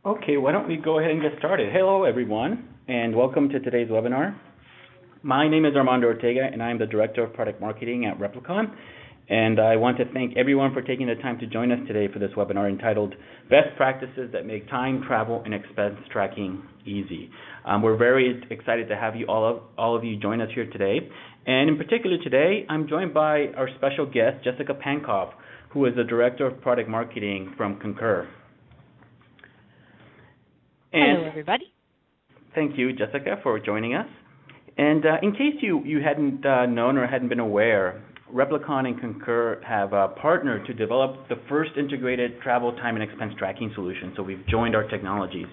Okay, why don't we go ahead and get started. Hello, everyone, and welcome to today's webinar. My name is Armando Ortega, and I am the Director of Product Marketing at Replicon. And I want to thank everyone for taking the time to join us today for this webinar entitled Best Practices That Make Time, Travel, and Expense Tracking Easy. We're very excited to have you all of you join us here today. And in particular today, I'm joined by our special guest, Jessica Pankoff, who is the Director of Product Marketing from Concur. Hello, everybody. Thank you, Jessica, for joining us. And in case you hadn't known or hadn't been aware, Replicon and Concur have partnered to develop the first integrated travel, time, and expense tracking solution. So we've joined our technologies.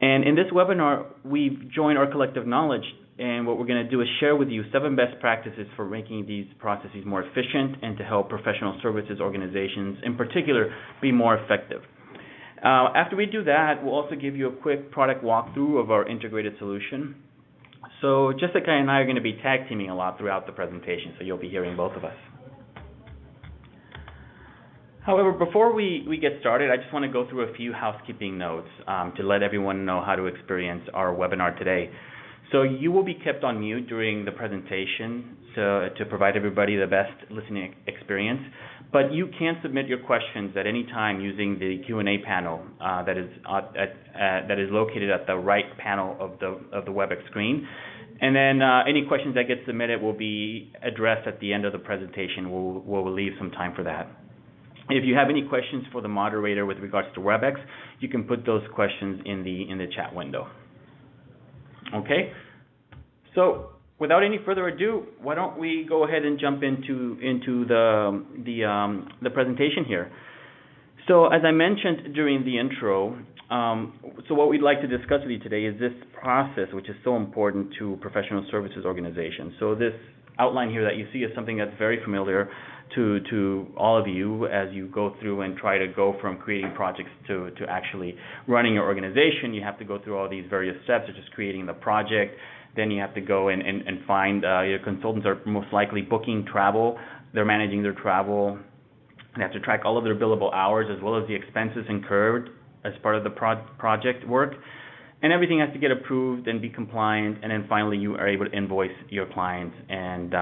And in this webinar, we've joined our collective knowledge. And what we're going to do is share with you 7 best practices for making these processes more efficient and to help professional services organizations, in particular, be more effective. After we do that, we'll also give you a quick product walkthrough of our integrated solution. So Jessica and I are going to be tag teaming a lot throughout the presentation, so you'll be hearing both of us. However, before we get started, I just want to go through a few housekeeping notes to let everyone know how to experience our webinar today. So you will be kept on mute during the presentation to provide everybody the best listening experience. But you can submit your questions at any time using the Q&A panel that is located at the right panel of the WebEx screen. And then any questions that get submitted will be addressed at the end of the presentation. We'll leave some time for that. If you have any questions for the moderator with regards to WebEx, you can put those questions in the chat window. Okay, so without any further ado, why don't we go ahead and jump into the presentation here. So as I mentioned during the intro, so what we'd like to discuss with you today is this process, which is so important to professional services organizations. So this outline here that you see is something that's very familiar to all of you as you go through and try to go from creating projects to actually running your organization. You have to go through all these various steps, such as creating the project. Then you have to go and find your consultants are most likely booking travel. They're managing their travel. They have to track all of their billable hours as well as the expenses incurred as part of the project work. And everything has to get approved and be compliant, and then finally you are able to invoice your clients and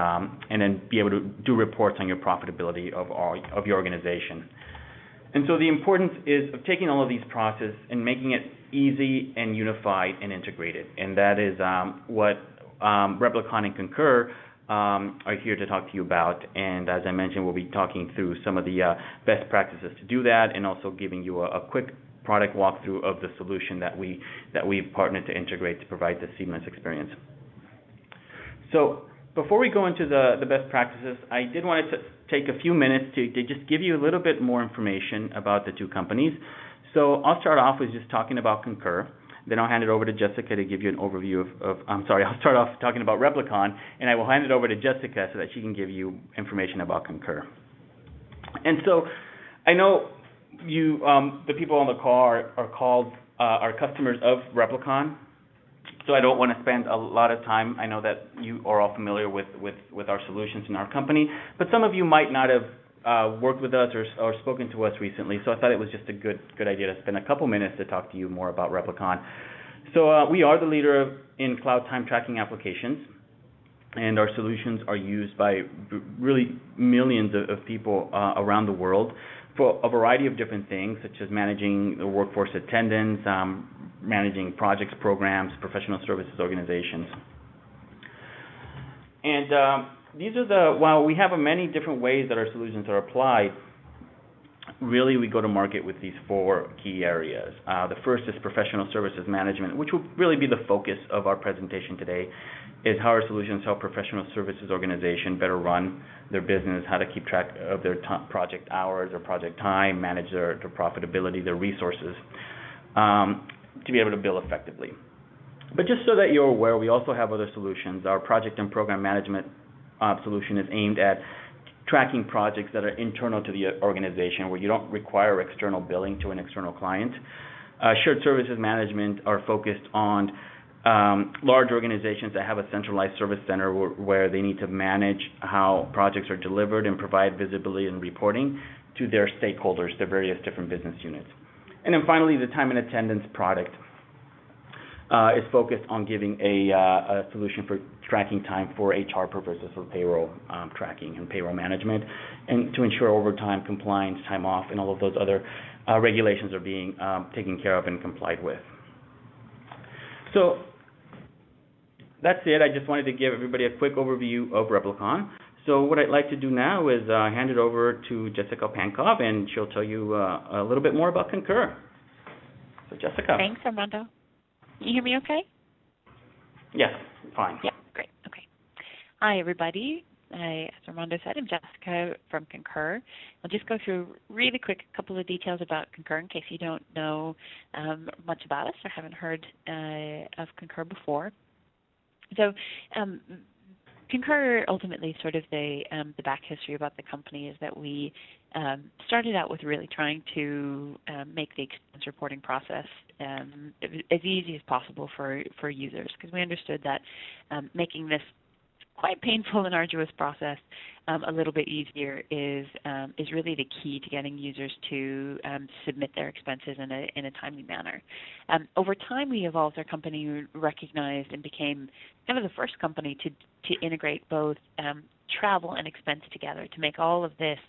then be able to do reports on your profitability of your organization. And so the importance is of taking all of these processes and making it easy and unified and integrated. And that is what Replicon and Concur are here to talk to you about. And as I mentioned, we'll be talking through some of the best practices to do that, and also giving you a quick product walkthrough of the solution that we've partnered to integrate to provide this seamless experience. So before we go into the best practices, I did want to take a few minutes to just give you a little bit more information about the two companies. So I'll start off with just talking about Concur. Then I'll hand it over to Jessica to give you an overview I'll start off talking about Replicon, and I will hand it over to Jessica so that she can give you information about Concur. And so I know you, the people on the call are customers of Replicon, so I don't want to spend a lot of time. I know that you are all familiar with our solutions in our company, but some of you might not have worked with us or spoken to us recently, so I thought it was just a good idea to spend a couple minutes to talk to you more about Replicon. So we are the leader in cloud time tracking applications, and our solutions are used by really millions of people around the world for a variety of different things, such as managing the workforce attendance, managing projects, programs, professional services organizations. And these are while we have many different ways that our solutions are applied, really we go to market with these 4 key areas. The first is professional services management, which will really be the focus of our presentation today, is how our solutions help professional services organizations better run their business, how to keep track of their project hours or project time, manage their profitability, their resources, to be able to bill effectively. But just so that you're aware, we also have other solutions. Our project and program management solution is aimed at tracking projects that are internal to the organization, where you don't require external billing to an external client. Shared services management are focused on large organizations that have a centralized service center where they need to manage how projects are delivered and provide visibility and reporting to their stakeholders, their various different business units. And then finally, the time and attendance product is focused on giving a solution for tracking time for HR purposes, for payroll tracking and payroll management, and to ensure overtime, compliance, time off, and all of those other regulations are being taken care of and complied with. So that's it. I just wanted to give everybody a quick overview of Replicon. So what I'd like to do now is hand it over to Jessica Pankov, and she'll tell you a little bit more about Concur. So Jessica. Thanks, Armando. Can you hear me okay? Yes, fine. Yeah, great. Okay. Hi, everybody. As Armando said, I'm Jessica from Concur. I'll just go through really quick a couple of details about Concur in case you don't know much about us or haven't heard of Concur before. So Concur, ultimately, sort of the back history about the company is that we started out with really trying to make the expense reporting process as easy as possible for users, because we understood that making this quite painful and arduous process a little bit easier is really the key to getting users to submit their expenses in a timely manner. Over time, we evolved our company, recognized, and became kind of the first company to integrate both travel and expense together to make all of this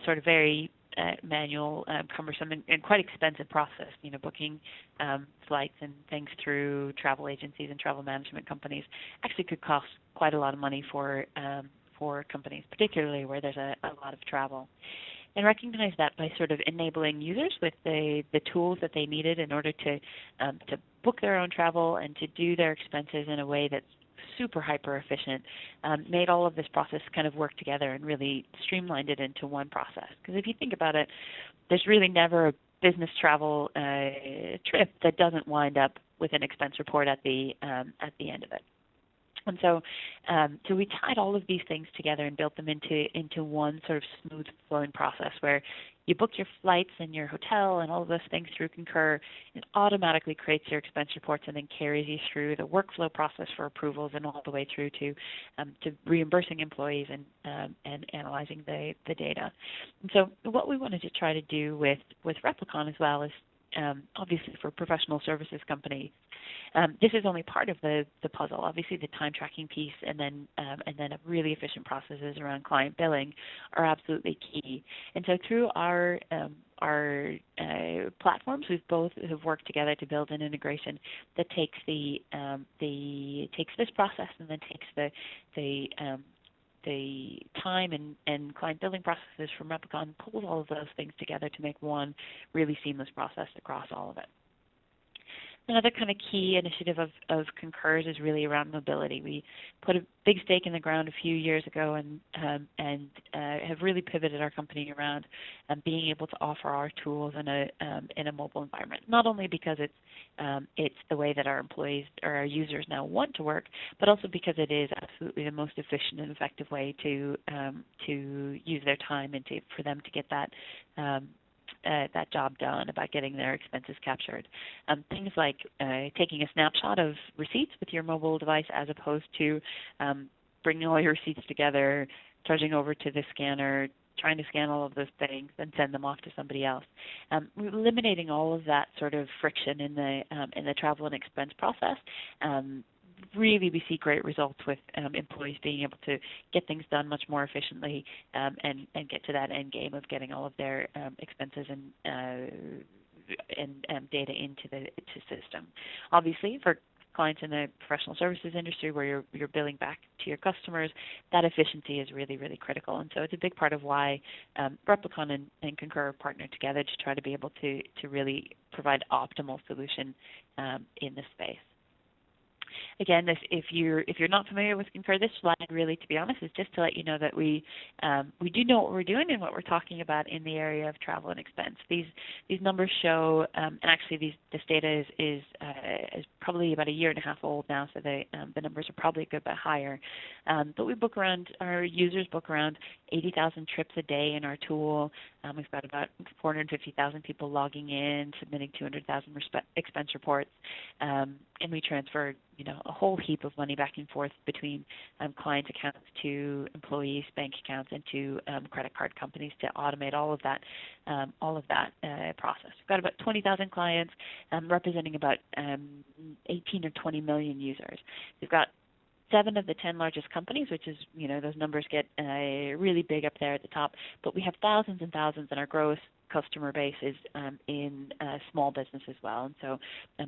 sort of very manual, cumbersome, and quite expensive process. You know, booking flights and things through travel agencies and travel management companies actually could cost quite a lot of money for companies, particularly where there's a lot of travel. And recognize that by sort of enabling users with the tools that they needed in order to book their own travel and to do their expenses in a way that's super hyper efficient, made all of this process kind of work together and really streamlined it into one process. Because if you think about it, there's really never a business travel trip that doesn't wind up with an expense report at the end of it. And so we tied all of these things together and built them into one sort of smooth flowing process where you book your flights and your hotel and all of those things through Concur. It automatically creates your expense reports and then carries you through the workflow process for approvals and all the way through to reimbursing employees and analyzing the data. And so what we wanted to try to do with Replicon as well is obviously for professional services company. This is only part of the puzzle. Obviously, the time tracking piece and then a really efficient processes around client billing are absolutely key. And so through our platforms, we've both have worked together to build an integration that takes takes this process and then takes the time and client billing processes from Replicon, pulls all of those things together to make one really seamless process across all of it. Another kind of key initiative of Concur's is really around mobility. We put a big stake in the ground a few years ago and have really pivoted our company around being able to offer our tools in a mobile environment. Not only because it's the way that our employees or our users now want to work, but also because it is absolutely the most efficient and effective way to use their time and for them to get that job done about getting their expenses captured. Things like taking a snapshot of receipts with your mobile device as opposed to bringing all your receipts together, charging over to the scanner, trying to scan all of those things and send them off to somebody else. Eliminating all of that sort of friction in the travel and expense process. Really, we see great results with employees being able to get things done much more efficiently and get to that end game of getting all of their expenses and data into the system. Obviously, for clients in the professional services industry where you're billing back to your customers, that efficiency is really, really critical. And so it's a big part of why Replicon and Concur partnered together to try to be able to really provide optimal solution in this space. Again, if you're not familiar with Concur, this slide really, to be honest, is just to let you know that we do know what we're doing and what we're talking about in the area of travel and expense. These numbers show, and actually this data is probably about a year and a half old now, so the numbers are probably a good bit higher. But our users book around 80,000 trips a day in our tool. We've got about 450,000 people logging in, submitting 200,000 expense reports, and we transfer a whole heap of money back and forth between client accounts to employees' bank accounts and to credit card companies to automate all of that all of that process. We've got about 20,000 clients representing about 18 or 20 million users. We've got 7 of the 10 largest companies, which is, those numbers get really big up there at the top, but we have thousands and thousands, and our growth customer base is in small business as well. And so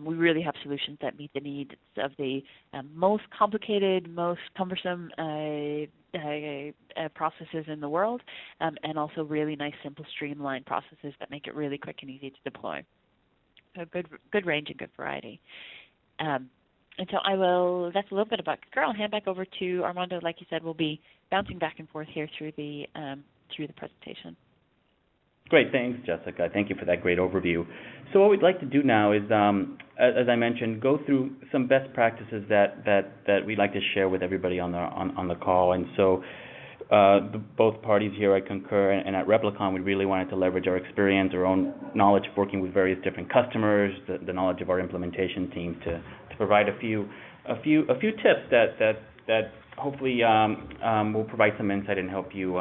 we really have solutions that meet the needs of the most complicated, most cumbersome processes in the world, and also really nice, simple, streamlined processes that make it really quick and easy to deploy. So good range and good variety. And so that's a little bit about Concur. I'll hand back over to Armando. Like you said, we'll be bouncing back and forth here through the presentation. Great, thanks, Jessica. Thank you for that great overview. So what we'd like to do now is, as I mentioned, go through some best practices that we'd like to share with everybody on the call. And so both parties here at Concur and at Replicon, we really wanted to leverage our experience, our own knowledge of working with various different customers, the knowledge of our implementation team to provide a few tips that hopefully will provide some insight and help you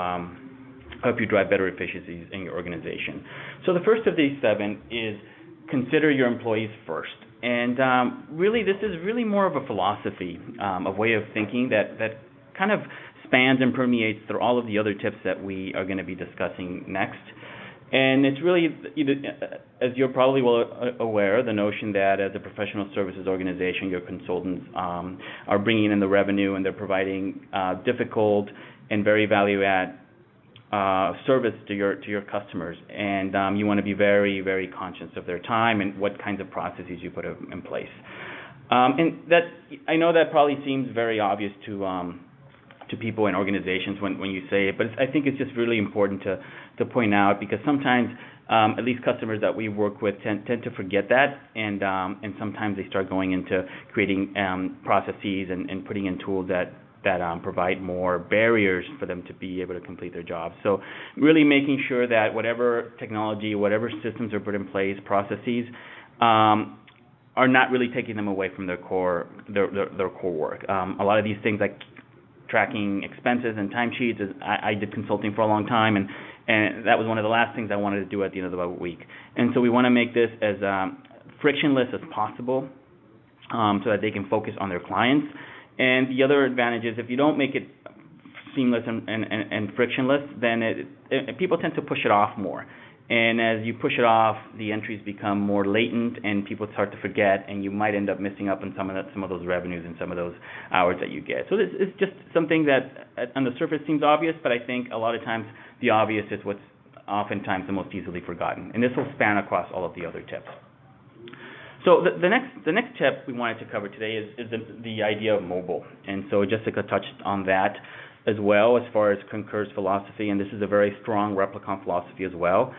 drive better efficiencies in your organization. So the first of these 7 is consider your employees first. And really, this is really more of a philosophy, a way of thinking that kind of spans and permeates through all of the other tips that we are going to be discussing next. And it's really, as you're probably well aware, the notion that as a professional services organization, your consultants are bringing in the revenue and they're providing difficult and very value-add service to your customers, and you want to be very, very conscious of their time and what kinds of processes you put in place. And that, I know that probably seems very obvious to people and organizations when you say it, but I think it's just really important to point out, because sometimes at least customers that we work with tend to forget that, and sometimes they start going into creating processes and putting in tools that provide more barriers for them to be able to complete their jobs. So really making sure that whatever technology, whatever systems are put in place, processes, are not really taking them away from their core work. A lot of these things like tracking expenses and timesheets, I did consulting for a long time, and that was one of the last things I wanted to do at the end of the week. And so we want to make this as frictionless as possible so that they can focus on their clients. And the other advantage is if you don't make it seamless and frictionless, then people tend to push it off more. And as you push it off, the entries become more latent, and people start to forget, and you might end up missing up on some of those revenues and some of those hours that you get. So this is just something that on the surface seems obvious, but I think a lot of times the obvious is what's oftentimes the most easily forgotten. And this will span across all of the other tips. So the next tip we wanted to cover today is the idea of mobile. And so Jessica touched on that as well as far as Concur's philosophy, and this is a very strong Replicon philosophy as well.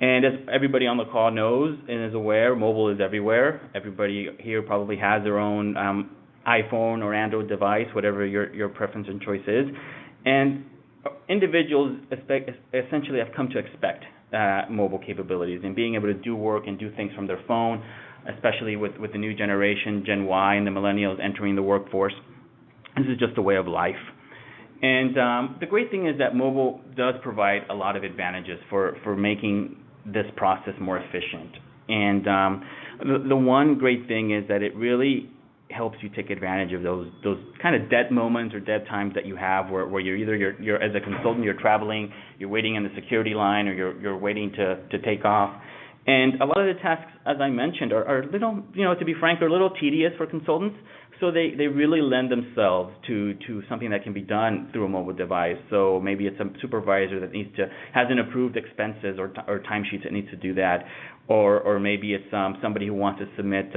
And as everybody on the call knows and is aware, mobile is everywhere. Everybody here probably has their own iPhone or Android device, whatever your preference and choice is. And individuals essentially have come to expect mobile capabilities and being able to do work and do things from their phone, especially with the new generation, Gen Y, and the millennials entering the workforce. This is just a way of life. And the great thing is that mobile does provide a lot of advantages for making this process more efficient. And the one great thing is that it really helps you take advantage of those kind of dead moments or dead times that you have where you're as a consultant, you're traveling, you're waiting in the security line, or you're waiting to take off. And a lot of the tasks, as I mentioned, are little, to be frank, are a little tedious for consultants. So they really lend themselves to something that can be done through a mobile device. So maybe it's a supervisor that hasn't approved expenses or timesheets that needs to do that, or maybe it's somebody who wants to submit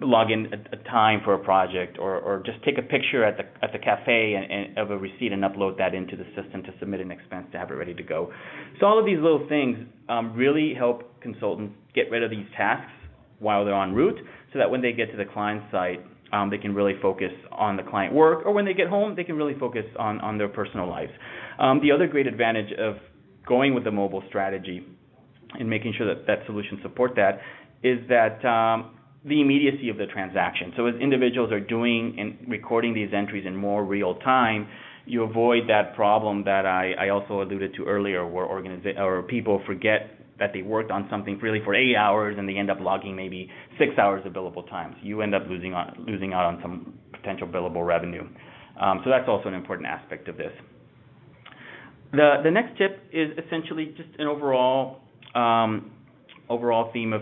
log in a time for a project, or just take a picture at the cafe and of a receipt and upload that into the system to submit an expense to have it ready to go. So all of these little things really help consultants get rid of these tasks while they're en route, so that when they get to the client site, they can really focus on the client work, or when they get home, they can really focus on their personal lives. The other great advantage of going with the mobile strategy and making sure that solutions support that is that the immediacy of the transaction. So as individuals are doing and recording these entries in more real time, you avoid that problem that I also alluded to earlier, where people forget that they worked on something really for 8 hours and they end up logging maybe 6 hours of billable time. So you end up losing out on some potential billable revenue. So that's also an important aspect of this. The next tip is essentially just an overall theme of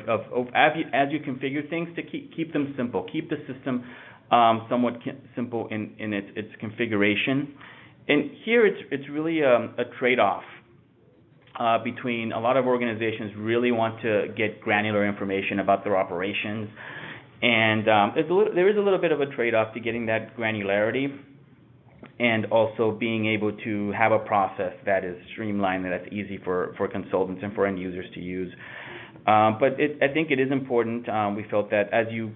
as you configure things, to keep them simple, keep the system somewhat simple in its configuration. And here it's really a trade-off between a lot of organizations really want to get granular information about their operations, and there is a little bit of a trade-off to getting that granularity, and also being able to have a process that is streamlined and that's easy for consultants and for end users to use. But I think it is important. We felt that as you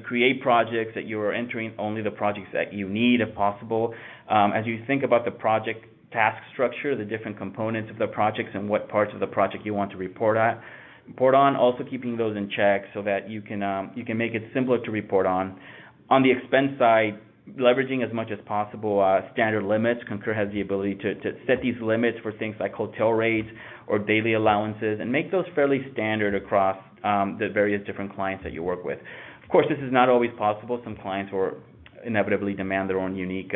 create projects, that you are entering only the projects that you need, if possible. As you think about the project task structure, the different components of the projects and what parts of the project you want to report on, also keeping those in check so that you can make it simpler to report on. On the expense side, leveraging as much as possible standard limits. Concur has the ability to set these limits for things like hotel rates or daily allowances, and make those fairly standard across the various different clients that you work with. Of course, this is not always possible. Some clients will inevitably demand their own unique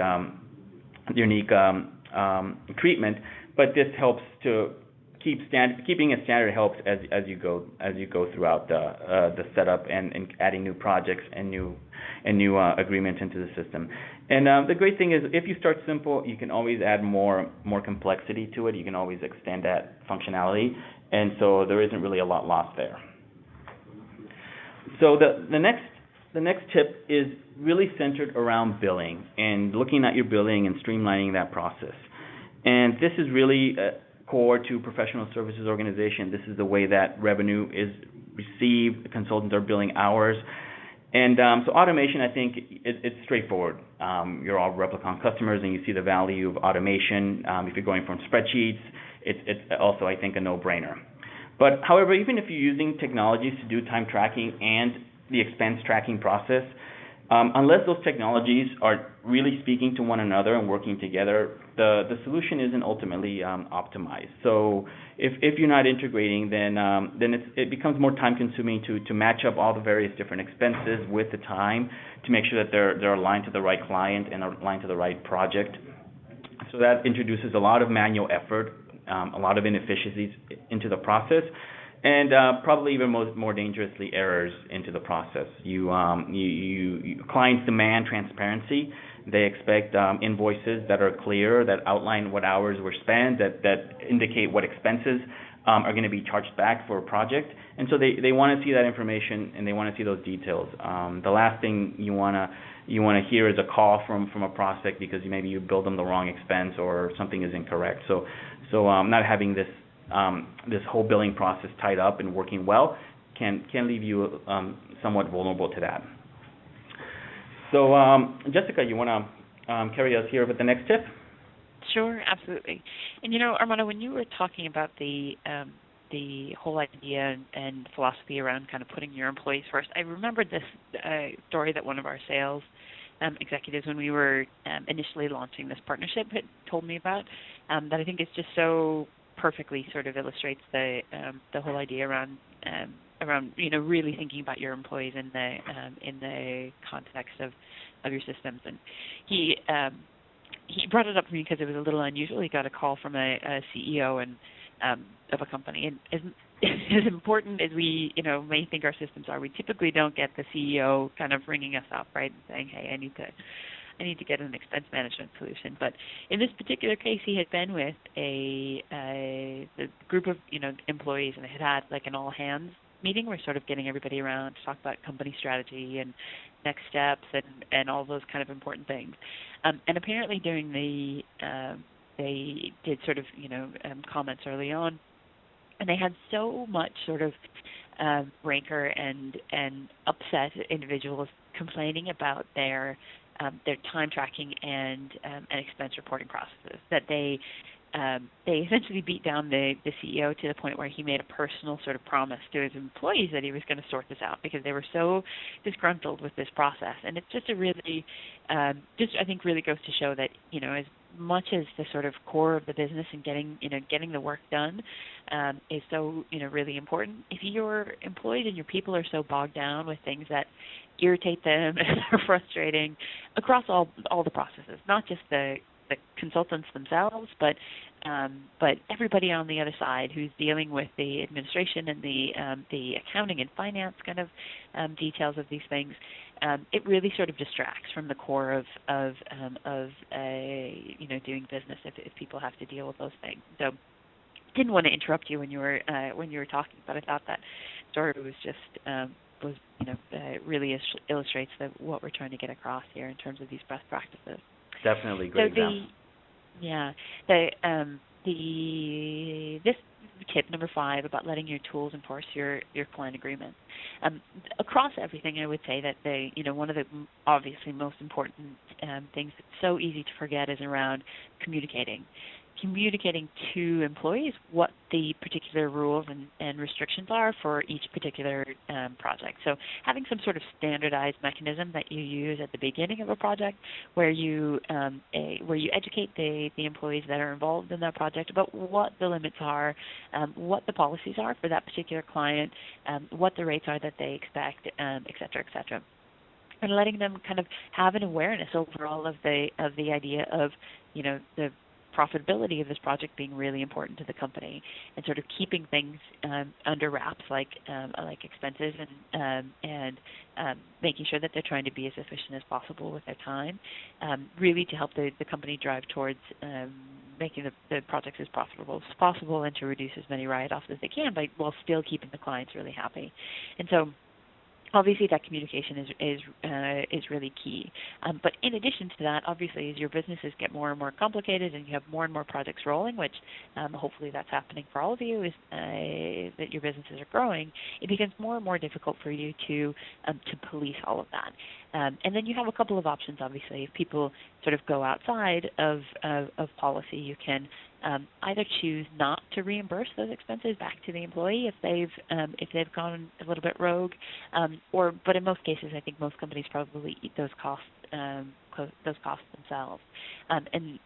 treatment, but this helps to keeping it standard helps as you go throughout the setup and adding new projects and new agreements into the system. And the great thing is, if you start simple, you can always add more complexity to it. You can always extend that functionality, and so there isn't really a lot lost there. So the next tip is really centered around billing and looking at your billing and streamlining that process. And this is really core to professional services organization. This is the way that revenue is received. The consultants are billing hours. And so automation, I think, it's straightforward. You're all Replicon customers, and you see the value of automation. If you're going from spreadsheets, it's also, I think, a no-brainer. But however, even if you're using technologies to do time tracking and the expense tracking process, unless those technologies are really speaking to one another and working together, the solution isn't ultimately optimized. So if you're not integrating, then it becomes more time-consuming to match up all the various different expenses with the time to make sure that they're aligned to the right client and aligned to the right project. So that introduces a lot of manual effort, a lot of inefficiencies into the process, and probably even more dangerously, errors into the process. Clients demand transparency. They expect invoices that are clear, that outline what hours were spent, that indicate what expenses are going to be charged back for a project. And so they want to see that information, and they want to see those details. The last thing you want to hear is a call from a prospect because maybe you billed them the wrong expense or something is incorrect. So not having this whole billing process tied up and working well can leave you somewhat vulnerable to that. So, Jessica, you want to carry us here with the next tip? Sure, absolutely. And Armando, when you were talking about the whole idea and philosophy around kind of putting your employees first, I remembered this story that one of our sales executives, when we were initially launching this partnership, had told me about, that I think is just so perfectly sort of illustrates the whole idea around really thinking about your employees in the context of your systems. And he brought it up to me because it was a little unusual. He got a call from a CEO of a company, and as important as we may think our systems are, we typically don't get the CEO kind of ringing us up, right, and saying, hey, I need to get an expense management solution. But in this particular case, he had been with a group of employees, and they had like an all hands meeting. We're sort of getting everybody around to talk about company strategy and next steps and all those kind of important things. And apparently during they did sort of comments early on, and they had so much sort of rancor and upset individuals complaining about their time tracking and expense reporting processes, that they essentially beat down the CEO to the point where he made a personal sort of promise to his employees that he was going to sort this out because they were so disgruntled with this process. And it's just a really, I think really goes to show that, much as the sort of core of the business and getting the work done is so really important. If your employees and your people are so bogged down with things that irritate them and are frustrating across all the processes, not just the consultants themselves, but everybody on the other side who's dealing with the administration and the accounting and finance kind of details of these things, it really sort of distracts from the core of doing business if people have to deal with those things. So, didn't want to interrupt you when you were talking, but I thought that story was just really illustrates what we're trying to get across here in terms of these best practices. Definitely great example. This tip number 5 about letting your tools enforce your client agreement. Across everything, I would say that one of the obviously most important things that's so easy to forget is around communicating to employees what the particular rules and restrictions are for each particular project. So having some sort of standardized mechanism that you use at the beginning of a project where you educate the employees that are involved in that project about what the limits are, what the policies are for that particular client, what the rates are that they expect, et cetera, et cetera. And letting them kind of have an awareness overall of the idea of, the profitability of this project being really important to the company, and sort of keeping things under wraps like expenses and making sure that they're trying to be as efficient as possible with their time, really to help the company drive towards making the projects as profitable as possible and to reduce as many write-offs as they can, while still keeping the clients really happy. And so obviously that communication is really key. But in addition to that, obviously, as your businesses get more and more complicated and you have more and more projects rolling, which hopefully that's happening for all of you, is that your businesses are growing, it becomes more and more difficult for you to police all of that. And then you have a couple of options, obviously. If people sort of go outside of policy, you can either choose not to reimburse those expenses back to the employee if they've gone a little bit rogue, but in most cases, I think most companies probably eat those costs themselves. And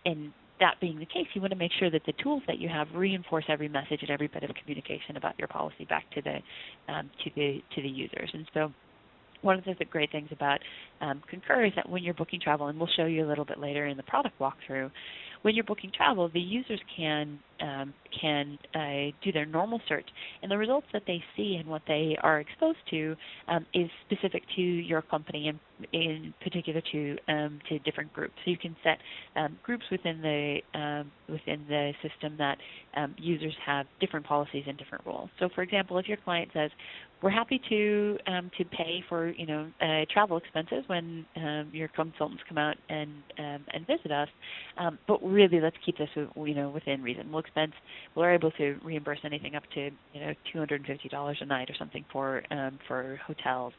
that being the case, you want to make sure that the tools that you have reinforce every message and every bit of communication about your policy back to the users. And so, one of the great things about Concur is that when you're booking travel, and we'll show you a little bit later in the product walkthrough, when you're booking travel, the users can do their normal search, and the results that they see and what they are exposed to is specific to your company, and in particular to different groups. So you can set groups within the system that users have different policies and different rules. So, for example, if your client says, "We're happy to pay for travel expenses when your consultants come out and visit us, but really let's keep this within reason. We're able to reimburse anything up to $250 a night or something for hotels,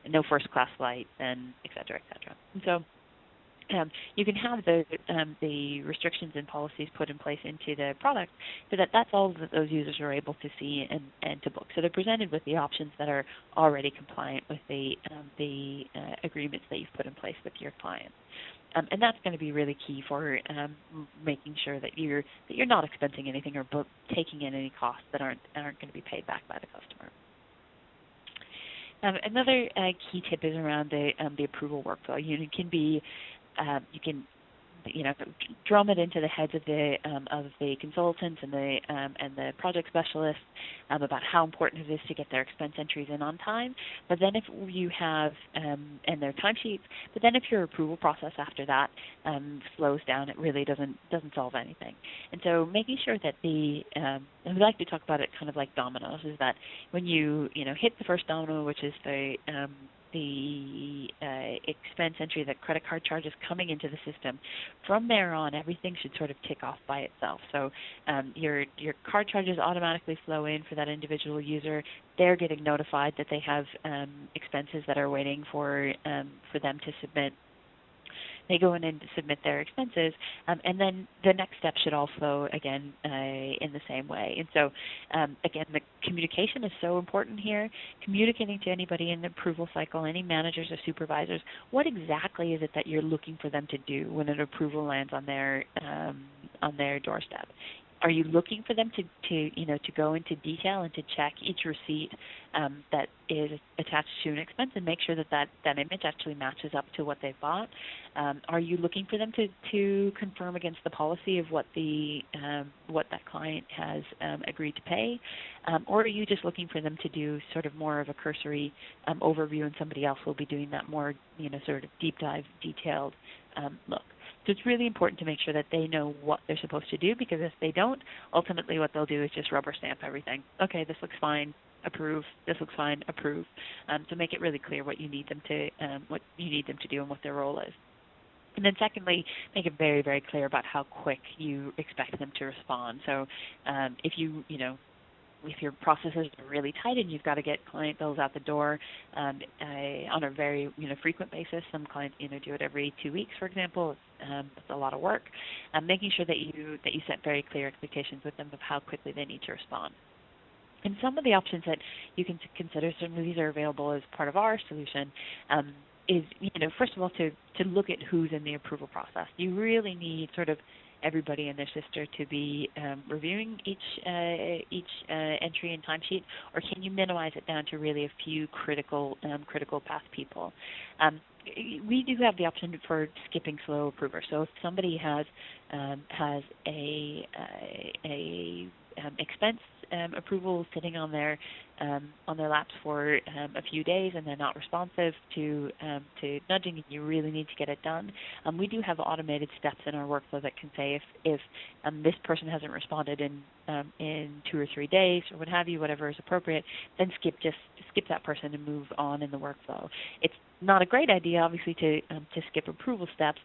no first class flights, and et cetera, et cetera." And so you can have the restrictions and policies put in place into the product so that that's all that those users are able to see and to book. So they're presented with the options that are already compliant with the agreements that you've put in place with your clients. And that's going to be really key for making sure that you're not expensing anything or taking in any costs that aren't going to be paid back by the customer. Another key tip is around the approval workflow. You can drum it into the heads of the consultants and the project specialists about how important it is to get their expense entries in on time. But then if you have and their timesheets, but then if your approval process after that slows down, it really doesn't solve anything. And so making sure that and we like to talk about it kind of like dominoes, is that when you hit the first domino, which is the expense entry, the credit card charges coming into the system, from there on everything should sort of tick off by itself. So your card charges automatically flow in for that individual user. They're getting notified that they have expenses that are waiting for them to submit. They go in and submit their expenses, and then the next step should all flow again in the same way. And so, again, the communication is so important here. Communicating to anybody in the approval cycle, any managers or supervisors, what exactly is it that you're looking for them to do when an approval lands on their doorstep? Are you looking for them to go into detail and to check each receipt that is attached to an expense and make sure that image actually matches up to what they've bought? Are you looking for them to confirm against the policy of what that client has agreed to pay? Or are you just looking for them to do sort of more of a cursory overview, and somebody else will be doing that more, sort of deep dive, detailed look? So it's really important to make sure that they know what they're supposed to do, because if they don't, ultimately what they'll do is just rubber stamp everything. Okay, this looks fine, approve. This looks fine, approve. So make it really clear what you need them to do and what their role is. And then secondly, make it very, very clear about how quick you expect them to respond. So if your processes are really tight and you've got to get client bills out the door on a very frequent basis, some clients do it every 2 weeks, for example. It's a lot of work. Making sure that you set very clear expectations with them of how quickly they need to respond. And some of the options that you can consider, some of these are available as part of our solution, is first of all to look at who's in the approval process. You really need sort of everybody and their sister to be reviewing each entry and timesheet, or can you minimize it down to really a few critical path people? We do have the option for skipping slow approver. So if somebody has a expense approval sitting on their laps for a few days, and they're not responsive to nudging, and you really need to get it done, we do have automated steps in our workflow that can say if this person hasn't responded in 2 or 3 days or what have you, whatever is appropriate, then skip that person and move on in the workflow. It's not a great idea, obviously, to skip approval steps,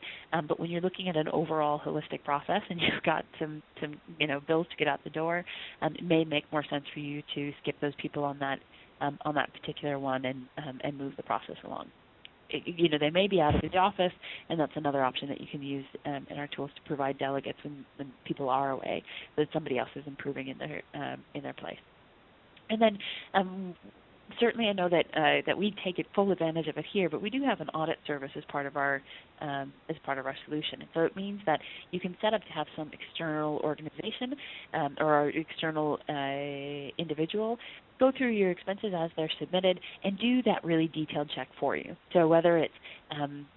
but when you're looking at an overall holistic process and you've got some bills to get out the door, it may make more sense for you to skip those people on that particular one and move the process along. They may be out of the office, and that's another option that you can use in our tools to provide delegates when people are away, so that somebody else is improving in their place. And then certainly, I know that we take full advantage of it here, but we do have an audit service as part of our solution. And so it means that you can set up to have some external organization or external individual go through your expenses as they're submitted and do that really detailed check for you. So whether it's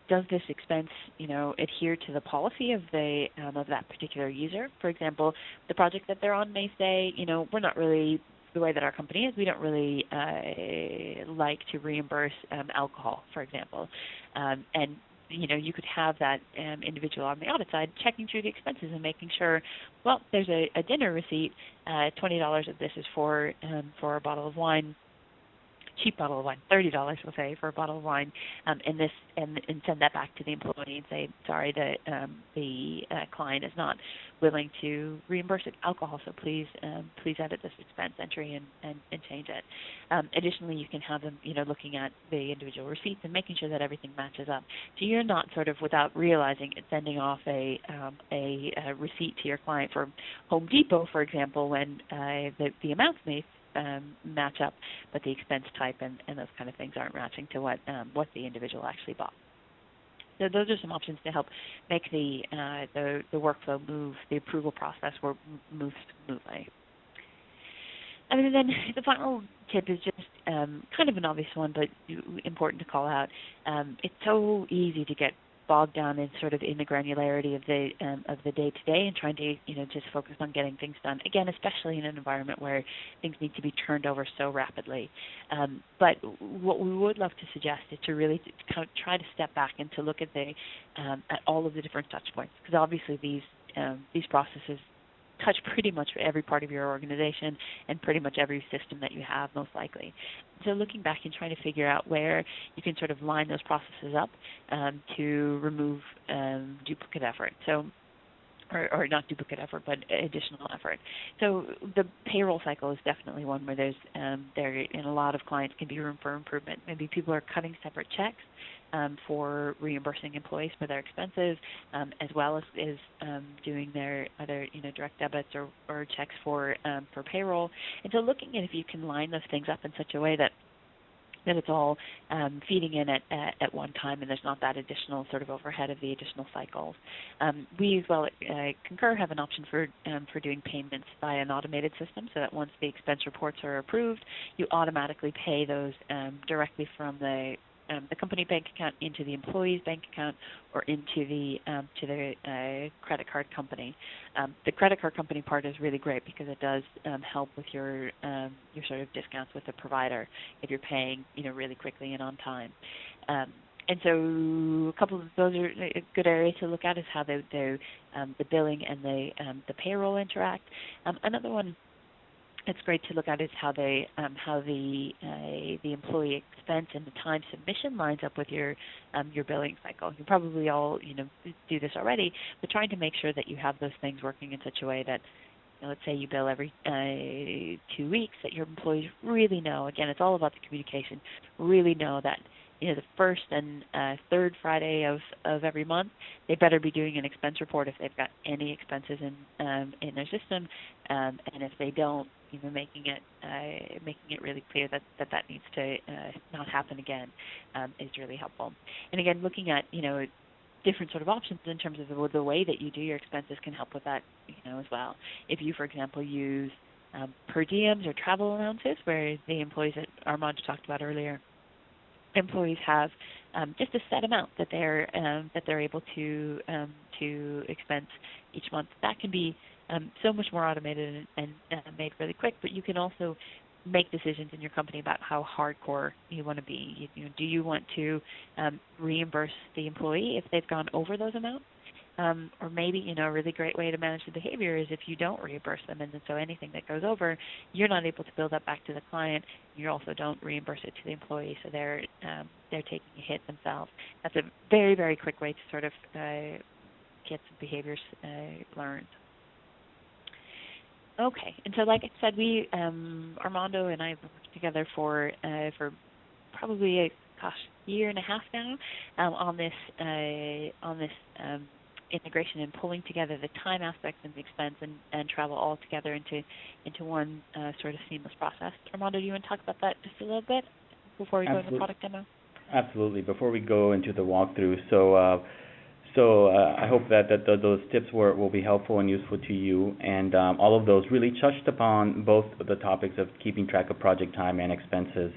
does this expense adhere to the policy of that particular user? For example, the project that they're on may say, we're not really, the way that our company is, we don't really like to reimburse alcohol, for example. And you could have that individual on the audit side checking through the expenses and making sure, well, there's a dinner receipt, $20 of this is for a bottle of wine, cheap bottle of wine, $30, we'll say, for a bottle of wine, and send that back to the employee and say, sorry, the client is not willing to reimburse alcohol, so please edit this expense entry and change it. Additionally, you can have them, looking at the individual receipts and making sure that everything matches up. So you're not sort of, without realizing it, sending off a receipt to your client for Home Depot, for example, when the amounts may match up, but the expense type and those kind of things aren't matching to what the individual actually bought. So those are some options to help make the workflow move, the approval process move smoothly. And then the final tip is just kind of an obvious one, but important to call out. It's so easy to get bogged down in sort of in the granularity of the day-to-day and trying to just focus on getting things done. Again, especially in an environment where things need to be turned over so rapidly. But what we would love to suggest is to really kind of try to step back and to look at at all of the different touch points, because obviously these processes touch pretty much every part of your organization and pretty much every system that you have, most likely. So looking back and trying to figure out where you can sort of line those processes up to remove duplicate effort. So or not duplicate effort, but additional effort. So the payroll cycle is definitely one where there in a lot of clients can be room for improvement. Maybe people are cutting separate checks for reimbursing employees for their expenses, as well as doing their other direct debits or checks for payroll. And so looking at if you can line those things up in such a way that it's all feeding in at one time, and there's not that additional sort of overhead of the additional cycles. We as well at Concur have an option for doing payments via an automated system, so that once the expense reports are approved, you automatically pay those directly from the company bank account into the employee's bank account or into the credit card company. The credit card company part is really great because it does help with your sort of discounts with the provider if you're paying really quickly and on time. And so a couple of those are a good areas to look at is how the billing and the payroll interact. Another one it's great to look at is how the employee expense and the time submission lines up with your billing cycle. You probably all do this already, but trying to make sure that you have those things working in such a way that let's say you bill every 2 weeks, that your employees really know. Again, it's all about the communication. Really know that the first and third Friday of every month, they better be doing an expense report if they've got any expenses in their system, and if they don't, making it really clear that needs to not happen again is really helpful. And again, looking at different sort of options in terms of the way that you do your expenses can help with that as well. If you, for example, use per diems or travel allowances, where the employees that Armand talked about earlier, employees have just a set amount that they're able to expense each month. That can be so much more automated and made really quick. But you can also make decisions in your company about how hardcore you want to be. Do you want to reimburse the employee if they've gone over those amounts? Or maybe, a really great way to manage the behavior is if you don't reimburse them, and so anything that goes over, you're not able to bill that back to the client. You also don't reimburse it to the employee, so they're taking a hit themselves. That's a very, very quick way to sort of get some behaviors learned. Okay, and so like I said, we Armando and I have worked together for probably a year and a half now on this integration and pulling together the time aspects and the expense and travel all together into one sort of seamless process. Armando, do you want to talk about that just a little bit before we go into the product demo? Absolutely. Before we go into the walkthrough, so I hope that those tips will be helpful and useful to you, and all of those really touched upon both the topics of keeping track of project time and expenses.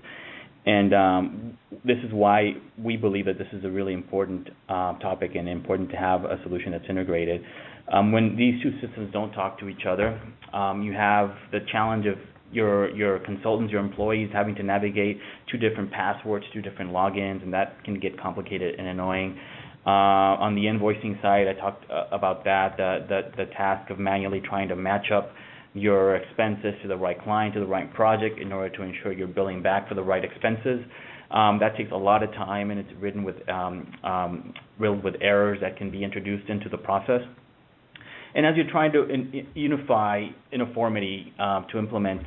And this is why we believe that this is a really important topic and important to have a solution that's integrated. When these two systems don't talk to each other, you have the challenge of your consultants, your employees having to navigate two different passwords, two different logins, and that can get complicated and annoying. On the invoicing side, I talked about that, the task of manually trying to match up your expenses to the right client, to the right project in order to ensure you're billing back for the right expenses. That takes a lot of time, and it's riddled with errors that can be introduced into the process. And as you're trying to unify uniformity to implement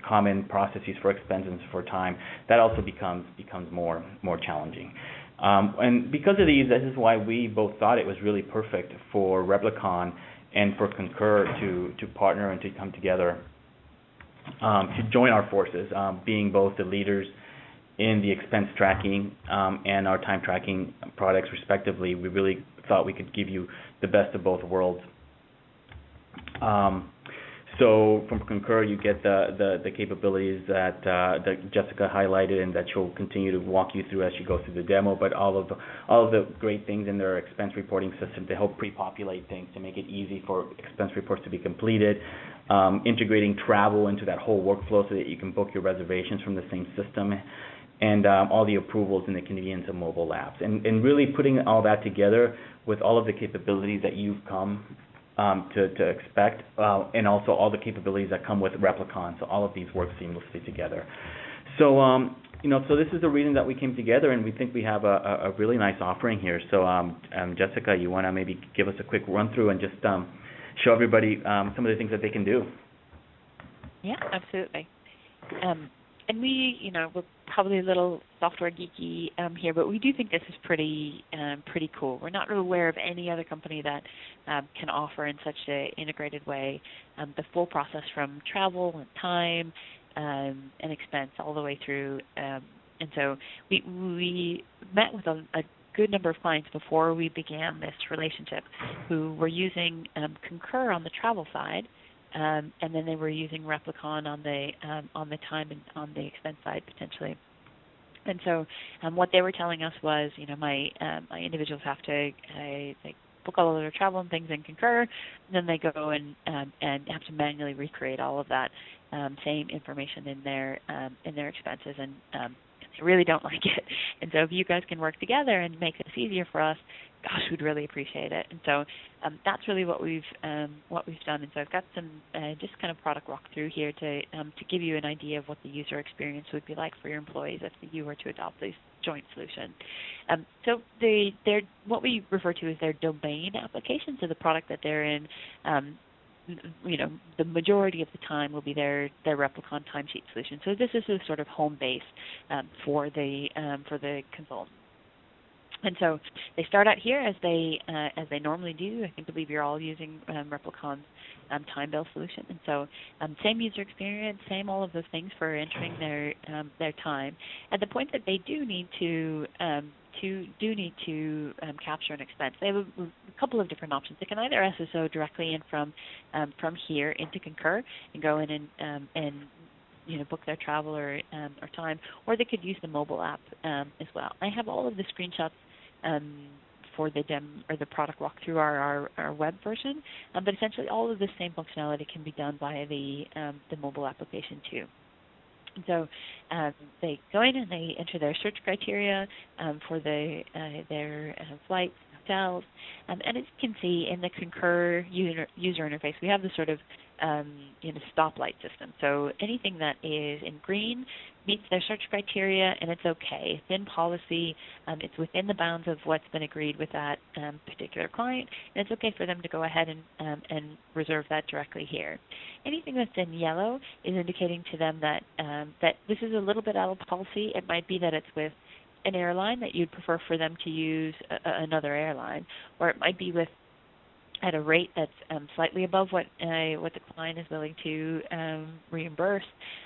common processes for expenses for time, that also becomes more challenging. And because of these, this is why we both thought it was really perfect for Replicon and for Concur to partner and to come together to join our forces, being both the leaders in the expense tracking and our time tracking products respectively. We really thought we could give you the best of both worlds. So from Concur, you get the capabilities that Jessica highlighted and that she'll continue to walk you through as she goes through the demo, but all of the great things in their expense reporting system to help pre-populate things, to make it easy for expense reports to be completed, integrating travel into that whole workflow so that you can book your reservations from the same system, and all the approvals and the convenience of mobile apps. And really putting all that together with all of the capabilities that you've come to expect, and also all the capabilities that come with Replicon. So all of these work seamlessly together. So so this is the reason that we came together, and we think we have a really nice offering here. So Jessica, you want to maybe give us a quick run through and just show everybody some of the things that they can do. Yeah, absolutely. And we're probably a little software geeky here, but we do think this is pretty cool. We're not really aware of any other company that can offer in such an integrated way the full process from travel and time and expense all the way through. And so we met with a good number of clients before we began this relationship who were using Concur on the travel side. And then they were using Replicon on the time and on the expense side potentially. And so what they were telling us was, my individuals have to they book all of their travel and things in Concur, and then they go and have to manually recreate all of that same information in their expenses, and they really don't like it. And so if you guys can work together and make this easier for us, gosh, we'd really appreciate it. And so that's really what we've done. And so I've got some just kind of product walkthrough here to give you an idea of what the user experience would be like for your employees if you were to adopt this joint solution. So they're what we refer to as their domain application. So the product that they're in, the majority of the time will be their Replicon timesheet solution. So this is a sort of home base for the consultant. And so they start out here as they normally do. I believe you're all using Replicon's time bill solution, and so same user experience, same all of those things for entering their time. At the point that they do need to capture an expense, they have a couple of different options. They can either SSO directly in from here into Concur and go in and book their travel or time, or they could use the mobile app as well. I have all of the screenshots for the the product walkthrough our web version, but essentially all of the same functionality can be done via the mobile application too. And so they go in and they enter their search criteria for their flights, hotels, and as you can see in the Concur user interface, we have the sort of stoplight system. So anything that is in green meets their search criteria, and it's okay. It's in policy. It's within the bounds of what's been agreed with that particular client, and it's okay for them to go ahead and reserve that directly here. Anything that's in yellow is indicating to them that that this is a little bit out of policy. It might be that it's with an airline that you'd prefer for them to use another airline, or it might be with at a rate that's slightly above what the client is willing to reimburse.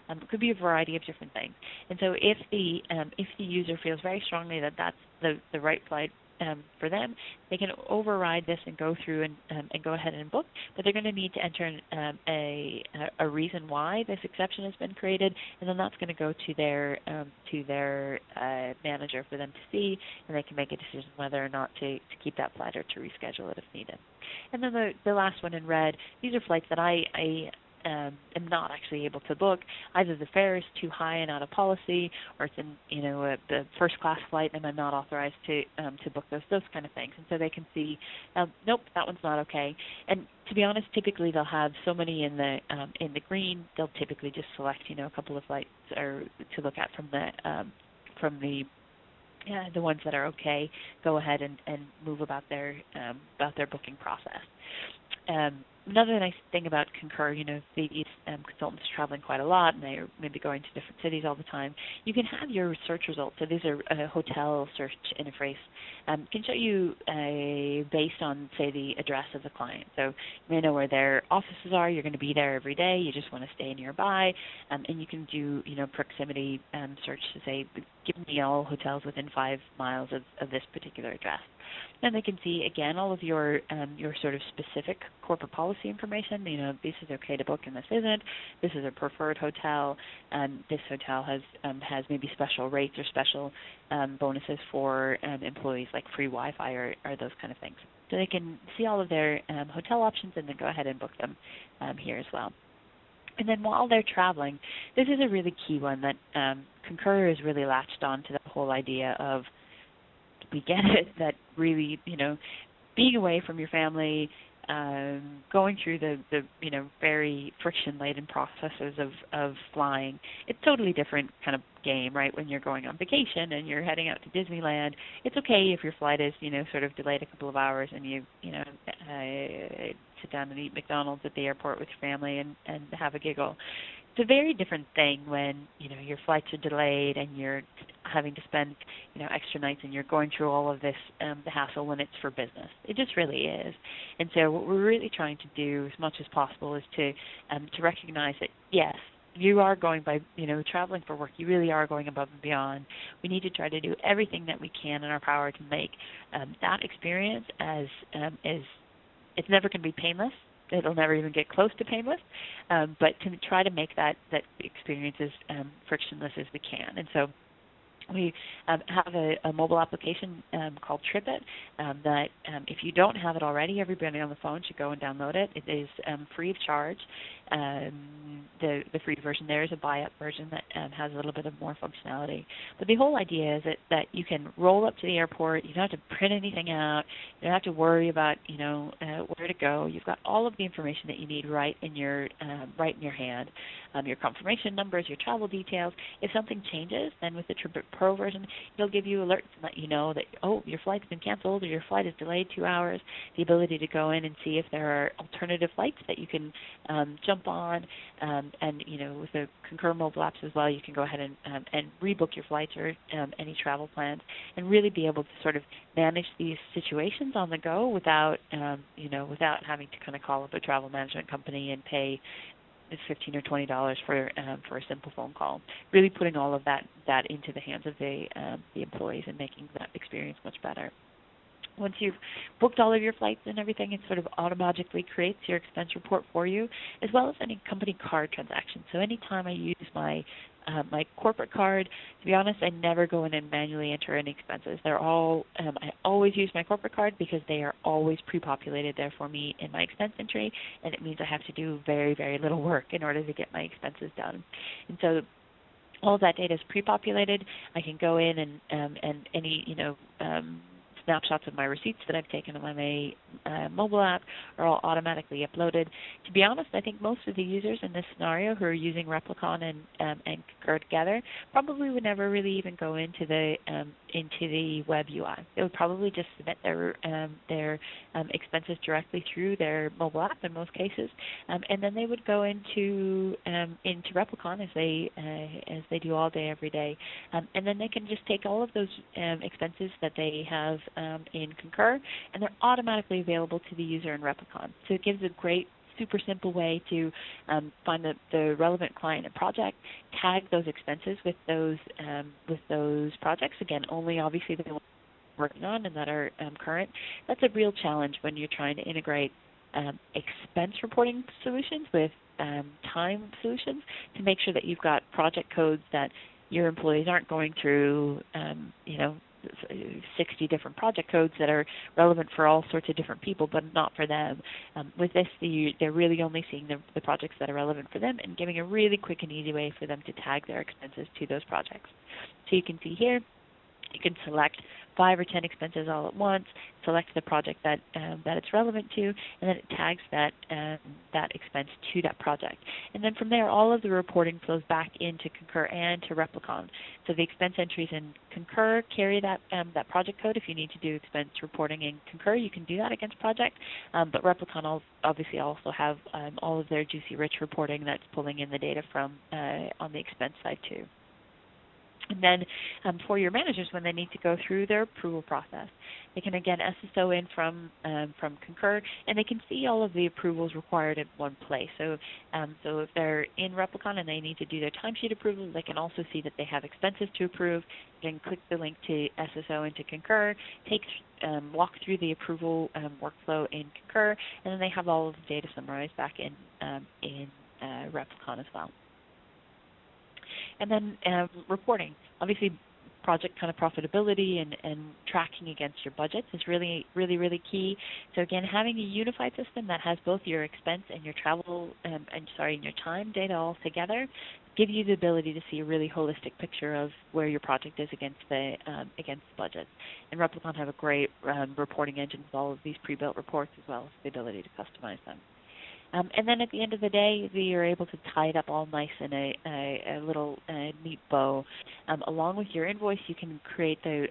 It could be a variety of different things. And so if the user feels very strongly that that's the right flight for them, they can override this and go through and go ahead and book. But they're going to need to enter a reason why this exception has been created, and then that's going to go to their manager for them to see, and they can make a decision whether or not to keep that flight or to reschedule it if needed. And then the last one in red, these are flights that I am not actually able to book. Either the fare is too high and out of policy, or it's in the first class flight and I'm not authorized to book those kind of things. And so they can see, nope, that one's not okay. And to be honest, typically they'll have so many in the green, they'll typically just select a couple of flights or to look at from the ones that are okay, go ahead and move about their booking process. Another nice thing about Concur, these consultants are traveling quite a lot and they're maybe going to different cities all the time. You can have your search results. So these are a hotel search interface. Can show you based on, say, the address of the client. So you may know where their offices are. You're going to be there every day. You just want to stay nearby. And you can do, proximity search to say, give me all hotels within 5 miles of this particular address. And they can see, again, all of your sort of specific corporate policy information. This is okay to book and this isn't. This is a preferred hotel. This hotel has maybe special rates or special bonuses for employees, like free Wi-Fi or those kind of things. So they can see all of their hotel options and then go ahead and book them here as well. And then while they're traveling, this is a really key one that Concur is really latched on to the whole idea of, we get it, that really, being away from your family, going through the very friction-laden processes of flying, it's totally different kind of game, right? When you're going on vacation and you're heading out to Disneyland, it's okay if your flight is, sort of delayed a couple of hours and sit down and eat McDonald's at the airport with your family and have a giggle. It's a very different thing when, your flights are delayed and you're having to spend, extra nights and you're going through all of this, the hassle when it's for business. It just really is. And so what we're really trying to do as much as possible is to recognize that, yes, you are going by, traveling for work. You really are going above and beyond. We need to try to do everything that we can in our power to make that experience as it's never going to be painless. It'll never even get close to painless, but to try to make that experience as frictionless as we can. And so we have a mobile application called TripIt that if you don't have it already, everybody on the phone should go and download it. It is free of charge. The free version there is a buy-up version that has a little bit of more functionality. But the whole idea is that you can roll up to the airport. You don't have to print anything out. You don't have to worry about where to go. You've got all of the information that you need right in your hand. Your confirmation numbers, your travel details. If something changes, then with the TripIt Pro version, it'll give you alerts and let you know that, your flight's been canceled or your flight is delayed 2 hours. The ability to go in and see if there are alternative flights that you can jump on. And with the Concur mobile apps as well, you can go ahead and rebook your flights or any travel plans and really be able to sort of manage these situations on the go without having to kind of call up a travel management company and pay $15 or $20 for a simple phone call. Really putting all of that into the hands of the employees and making that experience much better. Once you've booked all of your flights and everything, it sort of automatically creates your expense report for you, as well as any company card transaction. So anytime I use my corporate card, to be honest, I never go in and manually enter any expenses. They're all I always use my corporate card because they are always pre-populated there for me in my expense entry, and it means I have to do very, very little work in order to get my expenses done. And so all of that data is pre-populated. I can go in and any snapshots of my receipts that I've taken on my mobile app are all automatically uploaded. To be honest, I think most of the users in this scenario who are using Replicon and Concur together probably would never really even go into the web UI. They would probably just submit their expenses directly through their mobile app in most cases, and then they would go into Replicon as they do all day every day, and then they can just take all of those expenses that they have in Concur, and they're automatically available to the user in Replicon. So it gives a great, super simple way to find the relevant client and project, tag those expenses with those projects. Again, only obviously the ones we're working on and that are current. That's a real challenge when you're trying to integrate expense reporting solutions with time solutions to make sure that you've got project codes that your employees aren't going through, 60 different project codes that are relevant for all sorts of different people, but not for them. With this, they're really only seeing the projects that are relevant for them and giving a really quick and easy way for them to tag their expenses to those projects. So you can see here, you can select 5 or 10 expenses all at once, select the project that it's relevant to, and then it tags that expense to that project. And then from there, all of the reporting flows back into Concur and to Replicon. So the expense entries in Concur carry that project code. If you need to do expense reporting in Concur, you can do that against project. But Replicon obviously also have all of their juicy, rich reporting that's pulling in the data from on the expense side too. And then for your managers, when they need to go through their approval process, they can again SSO in from Concur, and they can see all of the approvals required in one place. So if they're in Replicon and they need to do their timesheet approval, they can also see that they have expenses to approve. They can click the link to SSO into Concur, walk through the approval workflow in Concur, and then they have all of the data summarized back in Replicon as well. And then reporting. Obviously, project kind of profitability and tracking against your budgets is really, really, really key. So again, having a unified system that has both your expense and your and your time data all together gives you the ability to see a really holistic picture of where your project is against the budget. And Replicon have a great reporting engine with all of these pre-built reports as well as the ability to customize them. And then at the end of the day, you're able to tie it up all nice in a little neat bow. Along with your invoice, you can create the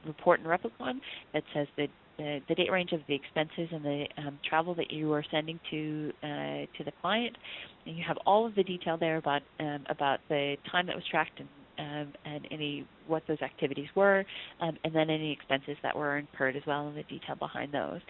report in Replicon that says the date range of the expenses and the travel that you are sending to the client, and you have all of the detail there about the time that was tracked and what those activities were, and then any expenses that were incurred as well, and the detail behind those.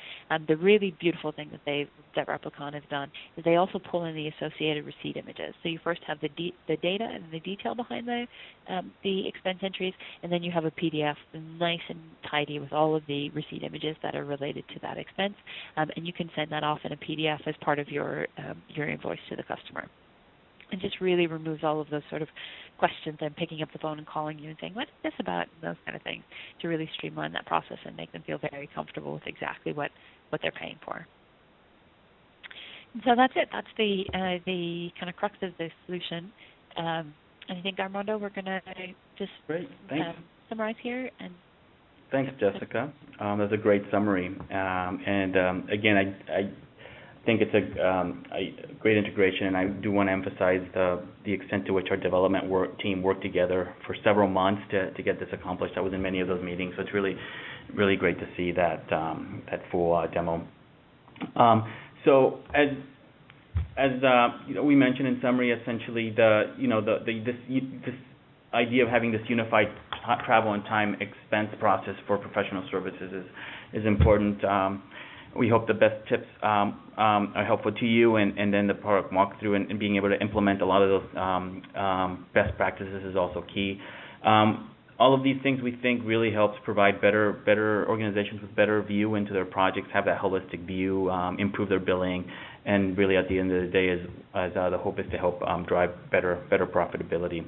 The really beautiful thing that Replicon has done is they also pull in the associated receipt images. So you first have the data and the detail behind the expense entries, and then you have a PDF nice and tidy with all of the receipt images that are related to that expense, and you can send that off in a PDF as part of your invoice to the customer. It just really removes all of those sort of questions and picking up the phone and calling you and saying, what is this about, and those kind of things, to really streamline that process and make them feel very comfortable with exactly what they're paying for. And so that's it. That's the kind of crux of the solution. And I think, Armando, we're going to just summarize here. And thanks, Jessica. That's a great summary. Again, I think it's a great integration, and I do want to emphasize the extent to which our development team worked together for several months to get this accomplished. I was in many of those meetings, so it's really great to see that full demo. So as we mentioned in summary, essentially this idea of having this unified travel and time expense process for professional services is important. We hope the best tips are helpful to you, and then the product walkthrough and being able to implement a lot of those best practices is also key. All of these things we think really helps provide better organizations with better view into their projects, have that holistic view, improve their billing, and really at the end of the day, the hope is to help drive better profitability.